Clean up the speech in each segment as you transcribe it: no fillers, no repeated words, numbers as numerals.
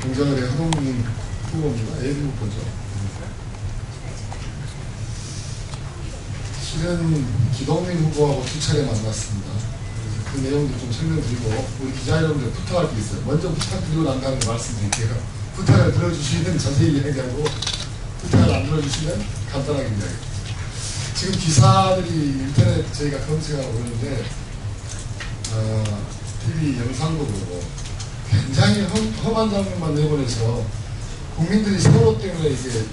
공정을의 한홍민 후보입니다. 예비 후보죠. 실은 기동민 후보하고 두 차례 만났습니다. 그래서 그 내용도 좀 설명드리고 우리 기자 여러분들 부탁할 게 있어요. 먼저 부탁드리고 난 다음에 말씀드릴게요. 부탁을 들어주시면 자세히 이야기하고 부탁을 안 들어주시면 간단하게 이야기해요. 지금 기사들이 인터넷 저희가 검색하고 그러는데 TV 영상도 보고 굉장히 험한 장면만 내보내서 국민들이 세월호 때문에 이게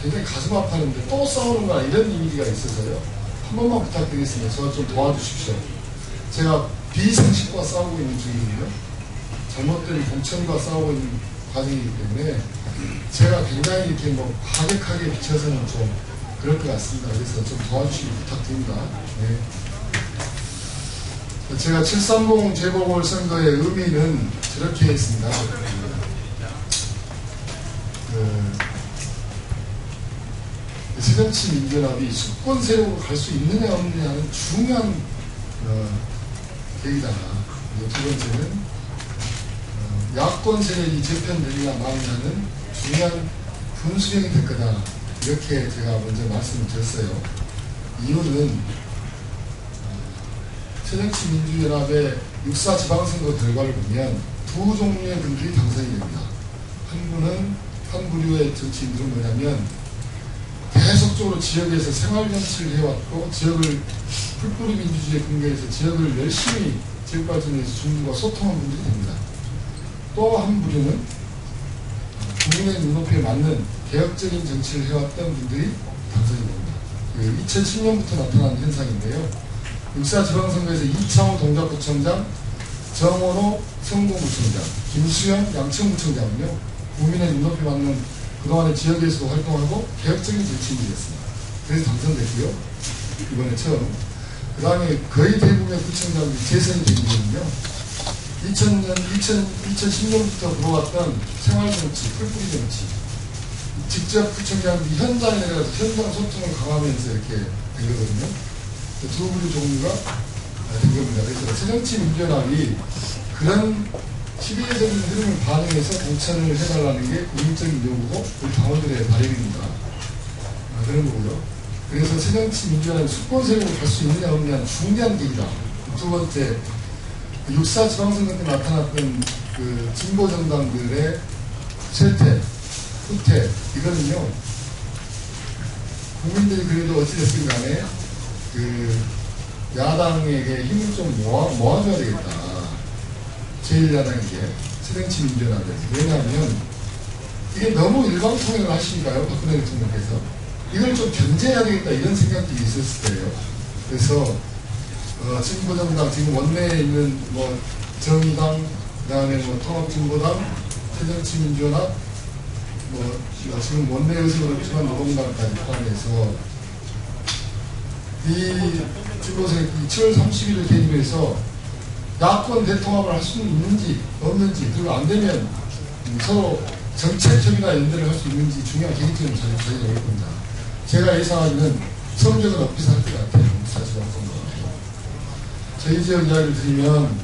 굉장히 가슴 아파하는데 또 싸우는 거야 이런 이미지가 있어서요. 한 번만 부탁드리겠습니다. 저와 좀 도와주십시오. 제가 비상식과 싸우고 있는 중이거든요. 잘못된 공천과 싸우고 있는 과정이기 때문에 제가 굉장히 이렇게 뭐 과격하게 비춰서는 좀 그럴 것 같습니다. 그래서 좀 도와주시기 부탁드립니다. 네. 제가 730 재보궐선거의 의미는 저렇게 했습니다. 새정치민주연합이 수권 세력으로 갈 수 있느냐 없느냐는 중요한 계기다. 두 번째는 야권 세력이 재편되느냐 마느냐는 중요한 분수령이 될 거다. 이렇게 제가 먼저 말씀을 드렸어요. 이유는 새정치민주연합의 6.4 지방선거 결과를 보면 두 종류의 분들이 당선이 됩니다. 한 부류의 정치인들은 뭐냐면 계속적으로 지역에서 생활정치를 해왔고 지역을 풀뿌리 민주주의에 근거해서 지역을 열심히 지역 발전에서 주민과 소통한 분들이 됩니다. 또 한 부류는 국민의 눈높이에 맞는 개혁적인 정치를 해왔던 분들이 당선이 됩니다. 2010년부터 나타난 현상인데요. 6.4 지방선거에서 이창호 동작구청장, 정원호 성공구청장, 김수영 양천구청장은요 국민의 눈높이 맞는 그동안의 지역에서도 활동하고 개혁적인 정치인이 됐습니다. 그래서 당선됐고요. 이번에 처음. 그 다음에 거의 대부분의 구청장들이 재선이 되거든요. 2010년부터 들어왔던 생활정치, 풀뿌리 정치, 직접 구청장들이 현장에 내려가서 현장 소통을 강화하면서 이렇게 된 거거든요. 두 부류 종류가 된 겁니다. 그래서 새정치민주연합이 그런 시대적인 흐름을 반영해서 공천을 해달라는 게 국민적인 요구고 우리 당원들의 바람입니다. 그런 거고요. 그래서 새정치민주연합이 수권 세력으로 갈 수 있느냐 없느냐는 중요한 계기다. 두 번째, 6.4 지방선거 때 나타났던 그 진보 정당들의 쇠퇴, 후퇴, 이거는요, 국민들이 그래도 어찌됐든 간에 그 야당에게 힘을 좀 모아줘야 되겠다. 제1야당에게 새정치민주연합에서. 왜냐하면 이게 너무 일방통행을 하시니까요. 박근혜 대통령께서 이걸 좀 견제해야 되겠다 이런 생각들이 있었을 거예요. 그래서 진보정당 지금 원내에 있는 뭐 정의당, 그다음에 뭐 통합진보당, 새정치민주연합, 뭐 지금 원내 의석은 없지만 노동당까지 포함해서 이 진보세력이 7월 30일을 계기로 해서 야권 대통합을 할 수 있는지 없는지, 그리고 안 되면 서로 정책적이나 연대를 할 수 있는지 중요한 계기점을 저희가 올 겁니다. 제가 예상하기는 성적은 엇비슷 할 것 같아요. 사실 저희 지역 이야기를 드리면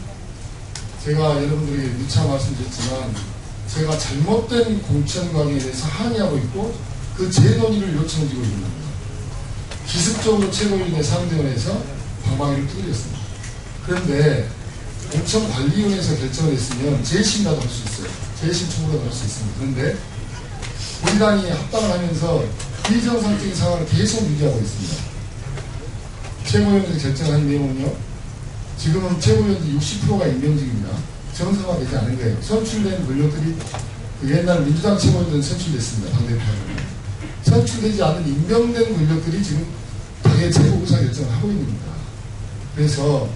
제가 여러분들에게 누차 말씀드렸지만 제가 잘못된 공천 관계에 대해서 항의하고 있고 그 재논의를 요청드리고 있는 겁니다. 기습적으로 최고위원회 상대원에서 방망이를 두드렸습니다. 그런데 공천관리위원회에서 결정을 했으면 재심이라도 할 수 있어요. 재심 청구라도 할 수 있습니다. 그런데 우리 당이 합당을 하면서 비정상적인 상황을 계속 유지하고 있습니다. 최고위원회에서 결정한 내용은요, 지금은 최고위원들 60%가 임명직입니다. 정상화되지 않은 거예요. 선출된 권력들이 옛날 민주당 최고위원들은 선출됐습니다. 당대표는. 선출되지 않은 임명된 권력들이 지금 당의 최고 의사결정을 하고 있는 겁니다. 그래서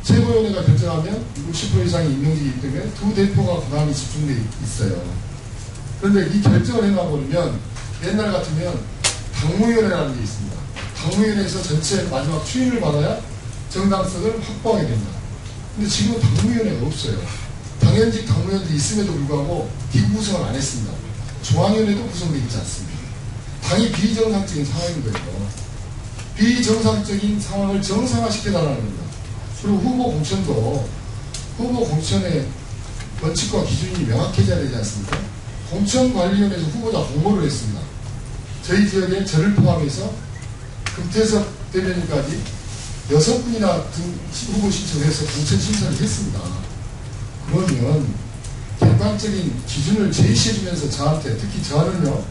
최고위원회가 결정하면 60% 이상의 임명직이기 때문에 두 대표가 권한이 집중되어 있어요. 그런데 이 결정을 해놔버리면 옛날 같으면 당무위원회라는 게 있습니다. 당무위원회에서 전체 마지막 추인을 받아야 정당성을 확보하게 됩니다. 근데 지금은 당무위원회가 없어요. 당연직 당무위원들이 있음에도 불구하고 기구 구성을 안 했습니다. 중앙위원회도 구성되어 있지 않습니다. 당이 비정상적인 상황인 거예요. 비정상적인 상황을 정상화시켜달라는 겁니다. 그리고 후보 공천도 후보 공천에 원칙과 기준이 명확해져야 되지 않습니까? 공천관리위원회에서 후보자 공모를 했습니다. 저희 지역에 저를 포함해서 금태섭 대변인까지 6분이나 후보 신청해서 공천 심사를 했습니다. 그러면 객관적인 기준을 제시해주면서 저한테, 특히 저는요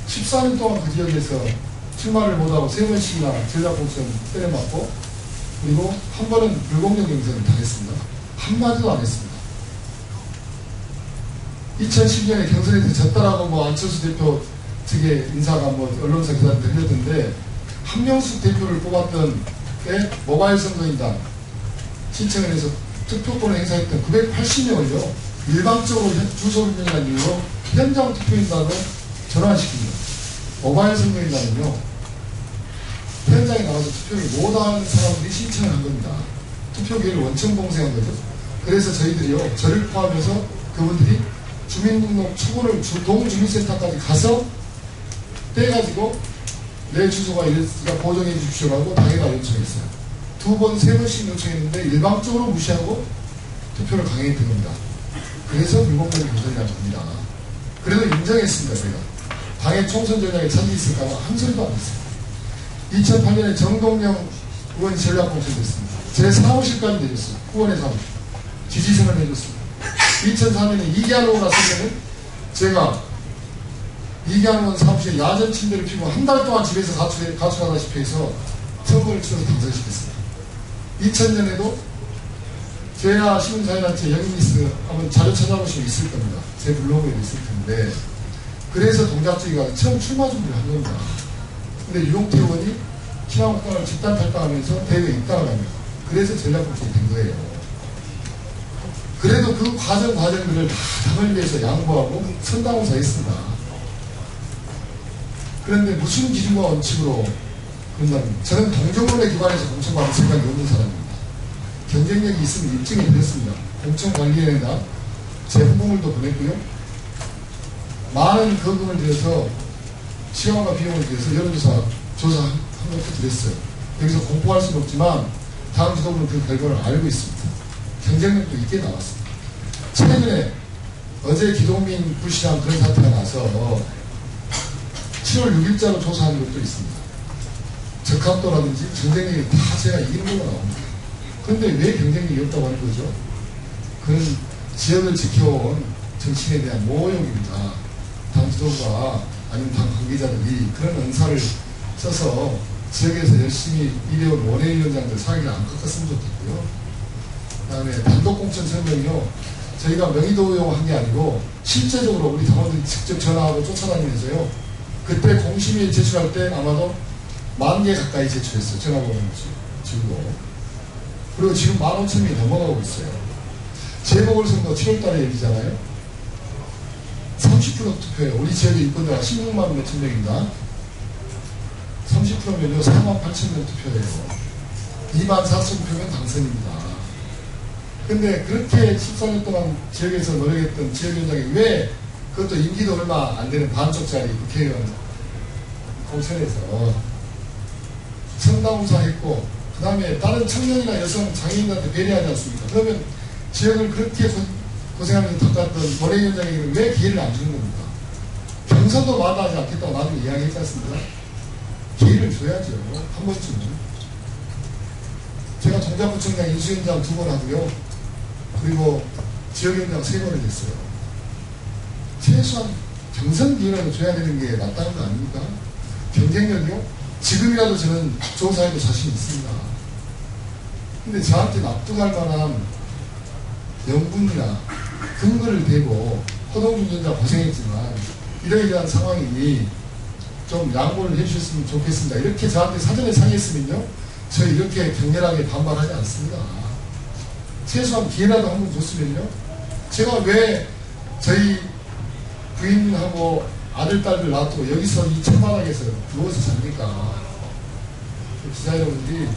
14년 동안 그 지역에서 출마를 못하고 3번씩이나 전략공천 때려맞고, 그리고 한 번은 불공정 경선을 당했습니다. 한마디도 안 했습니다. 2010년에 경선에서 졌다라고 안철수 대표 측의 인사가 언론사 기사를 들렸던데, 한명숙 대표를 뽑았던 때 모바일 선거인단 신청을 해서 투표권을 행사했던 980명을요 일방적으로 주소 변경이라는 이유로 현장 투표인단으로 전환시킵니다. 모바일 선거인단은요 현장에 나가서 투표를 못하는 사람들이 신청을 한 겁니다. 투표 기회를 원천 봉쇄한 거죠. 그래서 저희들이요 저를 포함해서 그분들이 주민등록 초본을 동주민센터까지 가서 떼가지고 내 주소가 이랬으니까 보정해 주십시오라고 당에다 요청했어요. 2번, 3번씩 요청했는데 일방적으로 무시하고 투표를 강행했던 겁니다. 그래서 불공정 경선이라는 겁니다. 그래도 인정했습니다. 제가 당의 총선 전략에 차질이 있을까 봐 한 소리도 안 했어요. 2008년에 정동영 의원이 전략공천 됐습니다. 제 사무실까지 내줬어요. 후원의 사무실 지지선을 내줬습니다. 2004년에 이기한 의원 왔을 때는 제가 이기한 의원 사무실에 야전 침대를 피고 한 달 동안 집에서 가출하다시피 해서 선거를 치러서 당선시켰습니다. 2000년에도 제야 시민사회단체 영인리스트 한번 자료 찾아보시면 있을 겁니다. 제 블로그에도 있을 텐데, 그래서 동작주의가 처음 출마 준비를 한 겁니다. 근데 유용태 의원이 신한국당을 집단 탈당하면서 대회에 입당을 합니다. 그래서 전략공천이 된 거예요. 그래도 그 과정들을 다 당을 위해서 양보하고 선당호사 했습니다. 그런데 무슨 기준과 원칙으로 그런다면, 저는 동정론에 기반해서 공천받을 생각이 없는 사람입니다. 경쟁력이 있으면 입증해 드렸습니다. 공천관리위원회나 제 후보물도 보냈고요. 많은 거금을 들여서 시간과 비용을 들여서 여론조사 조사한 것도 드렸어요. 여기서 공포할 수는 없지만 다음 지도부는 그 결과를 알고 있습니다. 경쟁력도 있게 나왔습니다. 최근에 어제 기동민 불시랑 그런 사태가 나서 7월 6일자로 조사한 것도 있습니다. 적합도라든지 경쟁력이 다 제가 이기는 걸로 나옵니다. 그런데 왜 경쟁력이 없다고 하는 거죠? 그런 지역을 지켜온 정치인에 대한 모욕입니다. 당 지도부가 아니면 당 관계자들이 그런 은사를 써서 지역에서 열심히 일해온 원외위원장들 사기를 안 깎았으면 좋겠고요. 그 다음에 단독공천 설명이요. 저희가 명의도용 한 게 아니고 실제적으로 우리 당원들이 직접 전화하고 쫓아다니면서요. 그때 공심위에 제출할 때 아마도 10,000개 가까이 제출했어요. 전화번호를 지우고. 그리고 지금 15,000명이 넘어가고 있어요. 재보궐선거 7월달에 열리잖아요. 30% 투표예요. 우리 지역의 유권자가 16만 몇천 명입니다. 30%면요 48,000명 투표예요. 24,000표면 당선입니다. 근데 그렇게 14년 동안 지역에서 노력했던 지역위원장이 왜 그것도 임기도 얼마 안 되는 반쪽짜리 국회의원 공천에서 선당우사 했고, 그 다음에 다른 청년이나 여성 장애인들한테 배려하지 않습니까? 그러면 지역을 그렇게 고생하면서 닦았던 원외위원장에게는 왜 기회를 안 주는 겁니까? 경선도 마다하지 않겠다고 나중에 이야기했지 않습니까? 기회를 줘야죠. 한 번쯤은. 제가 동작구청장 인수위원장 2번 하고요. 그리고 지역위원장 3번을 했어요. 최소한 경선 기회라도 줘야 되는 게 맞다는 거 아닙니까? 경쟁력이요? 지금이라도 저는 조사해도 자신 있습니다. 근데 저한테 납득할 만한 명분이나 근거를 대고 허동준 위원장 고생했지만 이러이러한 상황이니 좀 양보를 해주셨으면 좋겠습니다. 이렇게 저한테 사전에 상의했으면요. 저 이렇게 격렬하게 반발하지 않습니다. 최소한 기회라도 한번 줬으면요. 제가 왜 저희 부인하고 아들, 딸들 놔두고 여기서 이 천바닥에서 누워서 잡니까? 기자 여러분들이,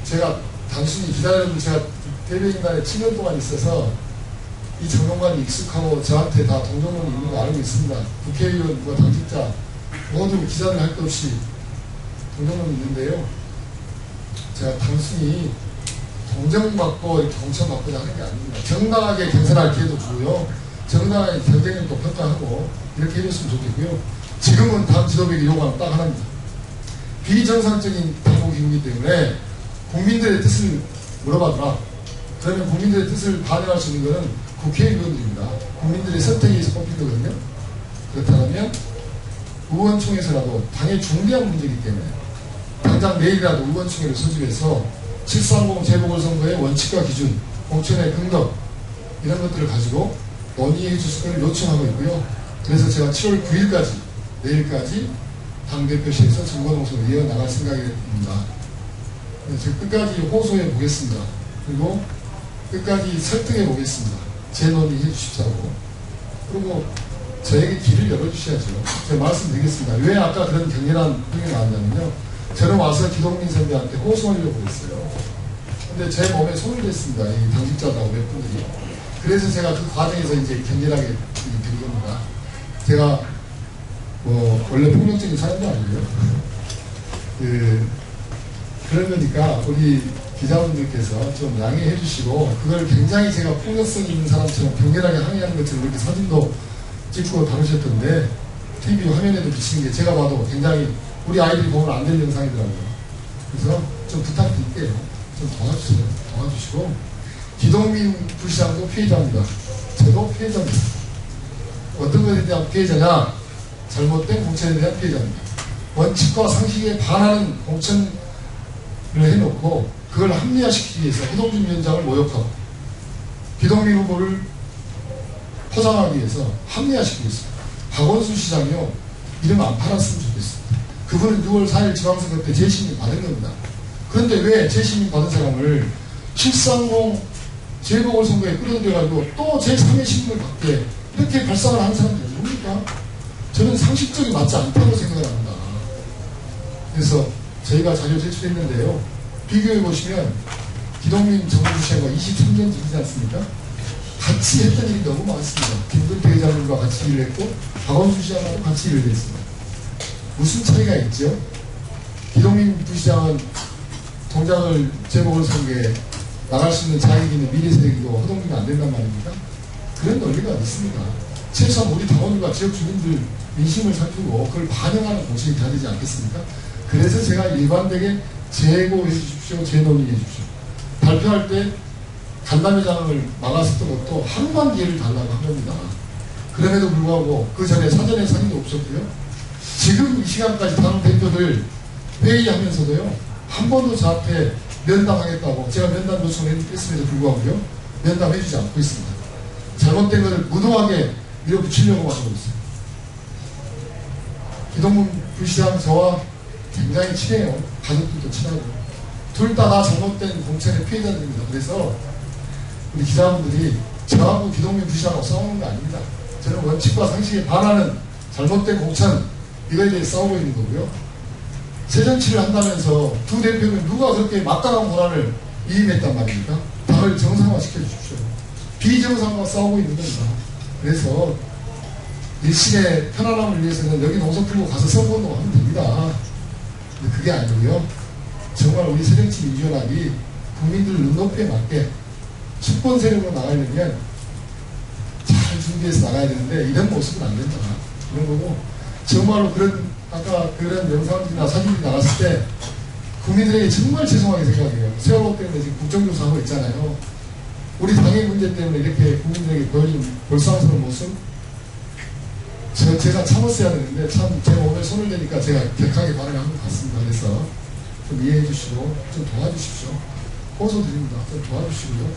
제가 단순히 기자 여러분, 제가 대변인단에 7년 동안 있어서 이 정론관이 익숙하고 저한테 다 동정론이 있는 거 알고 있습니다. 국회의원, 당직자 모두 기자를 할 것 없이 동정론이 있는데요. 제가 단순히 동정받고 이렇게 공천받고자 하는 게 아닙니다. 정당하게 경선할 기회도 주고요. 정당하게 경쟁력도 평가하고 이렇게 해줬으면 좋겠고요. 지금은 당 지도부에게 요구하는 딱 하나입니다. 비정상적인 당국이기 때문에 국민들의 뜻을 물어봐주라. 그러면 국민들의 뜻을 반영할 수 있는 것은 국회의원들입니다. 국민들의 선택에 의해서 뽑힌 거거든요. 그렇다면 의원총회에서라도 당의 중대한 문제이기 때문에 당장 내일이라도 의원총회를 소집해서 730 재보궐선거의 원칙과 기준, 공천의 근거 이런 것들을 가지고 논의해 주실 것을 요청하고 있고요. 그래서 제가 7월 9일까지 내일까지 당대표실에서 선거농성을 이어나갈 생각입니다. 제가 끝까지 호소해 보겠습니다. 그리고 끝까지 설득해 보겠습니다. 재논의해 주십사고. 그리고 저에게 길을 열어주셔야죠. 제가 말씀드리겠습니다. 왜 아까 그런 격렬한 표현이 나왔냐면요. 저는 와서 기동민 선배한테 호소하려고 했어요. 근데 제 몸에 손을 댔습니다. 이 당직자들하고 몇 분들이. 그래서 제가 그 과정에서 이제 격렬하게 드린 겁니다. 제가 원래 폭력적인 사람도 아니고요. 그런 거니까 우리 기자분들께서 좀 양해해 주시고 그걸 굉장히 제가 폭력성 있는 사람처럼 격렬하게 항의하는 것처럼 이렇게 사진도 찍고 다루셨던데 TV 화면에도 비치는 게 제가 봐도 굉장히 우리 아이들이 보면 안 될 영상이더라고요. 그래서 좀 부탁드릴게요. 좀 도와주시고 기동민 부시장도 피해자입니다. 저도 피해자입니다. 어떤 것에 대한 피해자냐? 잘못된 공천에 대한 피해자입니다. 원칙과 상식에 반하는 공천을 해놓고 그걸 합리화시키기 위해서 해동준 위원장을 모욕하고 기동민 후보를 포장하기 위해서 합리화시키고 있습니다. 박원순 시장이요. 이름 안 팔았으면 좋겠습니다. 그분은 6월 4일 지방선거 때 재신임 받은 겁니다. 그런데 왜 재신임 받은 사람을 730 재보궐선거에 끌어들여가지고 또 제3의 신분을 받게 이렇게 발상을 하는 사람들이 누굽니까? 저는 상식적이 맞지 않다고 생각을 합니다. 그래서 저희가 자료 제출했는데요. 비교해보시면 기동민 정부시장과 23년 전이지 않습니까? 같이 했던 일이 너무 많습니다. 김근태 회장님과 같이 일을 했고 박원순 시장하고 같이 일을 했습니다. 무슨 차이가 있죠? 기동민 부시장은 동작을 재보궐선거에 나갈 수 있는 자격이 있는 미래세력이고 허동이면 안 된단 말입니까? 그런 논리가 있습니다. 최소한 우리 당원들과 지역 주민들 민심을 살피고 그걸 반영하는 공천이 돼야 되지 않겠습니까? 그래서 제가 일관되게 재고해 주십시오, 재논의해 주십시오. 발표할 때 간담회장을 막았었던 것도 하루만 기회를 달라고 한 겁니다. 그럼에도 불구하고 그 전에 사전에 상의도 없었고요. 지금 이 시간까지 당 대표들 회의하면서도요. 한 번도 저한테 면담하겠다고 제가 면담 요청을 했음에도 불구하고요. 면담해주지 않고 있습니다. 잘못된 것을 무도하게 밀어붙이려고 하고 있습니다. 기동문 부시장 저와 굉장히 친해요. 가족들도 친하고. 둘 다 잘못된 공천의 피해자들입니다. 그래서 우리 기자분들이 저하고 기동민 부시장하고 싸우는 거 아닙니다. 저는 원칙과 상식에 반하는 잘못된 공천 이거에 대해 싸우고 있는 거고요. 새정치를 한다면서 두 대표는 누가 그렇게 막강한 권한을 위임했단 말입니까? 당을 정상화 시켜주십시오. 비정상화 싸우고 있는 겁니다. 그래서 일신의 편안함을 위해서는 여기 농성 풀고 가서 선거운동 하면 됩니다. 근데 그게 아니고요. 정말 우리 새정치 민주연합이 국민들 눈높이에 맞게 집권 세력으로 나가려면 잘 준비해서 나가야 되는데 이런 모습은 안 된다. 이런 거고 정말로 아까 그런 영상이나 사진이 나갔을 때 국민들에게 정말 죄송하게 생각해요. 세월호 때문에 지금 국정조사하고 있잖아요. 우리 당의 문제 때문에 이렇게 국민들에게 보여준 볼상스러운 모습 제가 참았어야 되는데 참 제 몸에 손을 대니까 제가 격하게 반응한 것 같습니다. 그래서 좀 이해해 주시고 좀 도와주십시오. 호소드립니다. 좀 도와주시고요.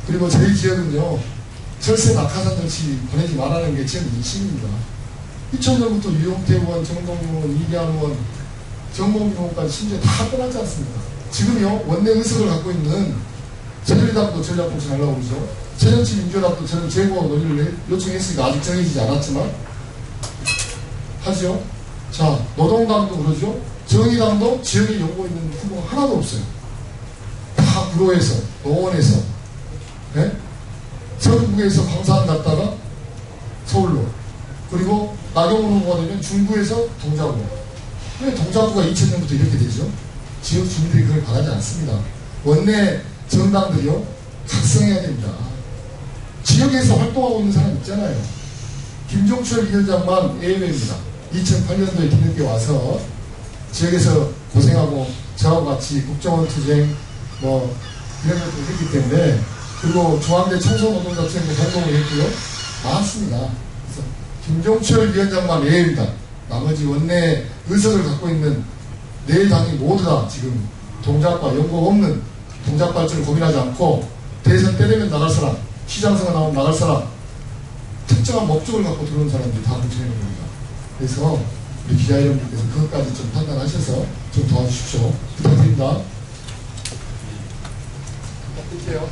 그리고 저희 지역은요. 철새 낙하산 정치 보내지 말라는 게 지역 민심입니다. 2000년부터 유용태 의원, 정동윤 의원, 이기환 의원, 정몽준 의원까지 심지어 다 떠나지 않습니다. 지금요. 원내 의석을 갖고 있는 새누리당도 전략공천하려고 그러죠. 새정치민주연합도 저는 재고 논의를 요청했으니까 아직 정해지지 않았지만 하죠. 자, 노동당도 그러죠. 정의당도 지역에 연고 있는 후보가 하나도 없어요. 다 구로에서, 노원에서, 네? 전국에서 광산 갔다가 서울로, 그리고 나경원 후보가 되면 중구에서 동작으로. 왜 동작구가 2000년부터 이렇게 되죠? 지역 주민들이 그걸 바라지 않습니다. 원내 정당들이요 각성해야 됩니다. 지역에서 활동하고 있는 사람 있잖아요. 김종철 위원장만 예외입니다. 2008년도에 뒤늦게 와서 지역에서 고생하고 저하고 같이 국정원 투쟁 뭐 이런 것들을 했기 때문에, 그리고 중앙대 청소노동자투쟁도 활동을 했고요. 많습니다. 그래서 김종철 위원장만 예외입니다. 나머지 원내 의석을 갖고 있는 네 당이 모두 다 지금 동작과 연고 없는 동작 발전을 고민하지 않고 대선 때 되면 나갈 사람, 시장 선거 나오면 나갈 사람, 특정한 목적을 갖고 들어온 사람들이 다 뭉쳐있는 겁니다. 그래서 우리 기자 여러분들께서 그것까지 좀 판단하셔서 좀 도와주십시오. 부탁드립니다. 부탁드릴게요.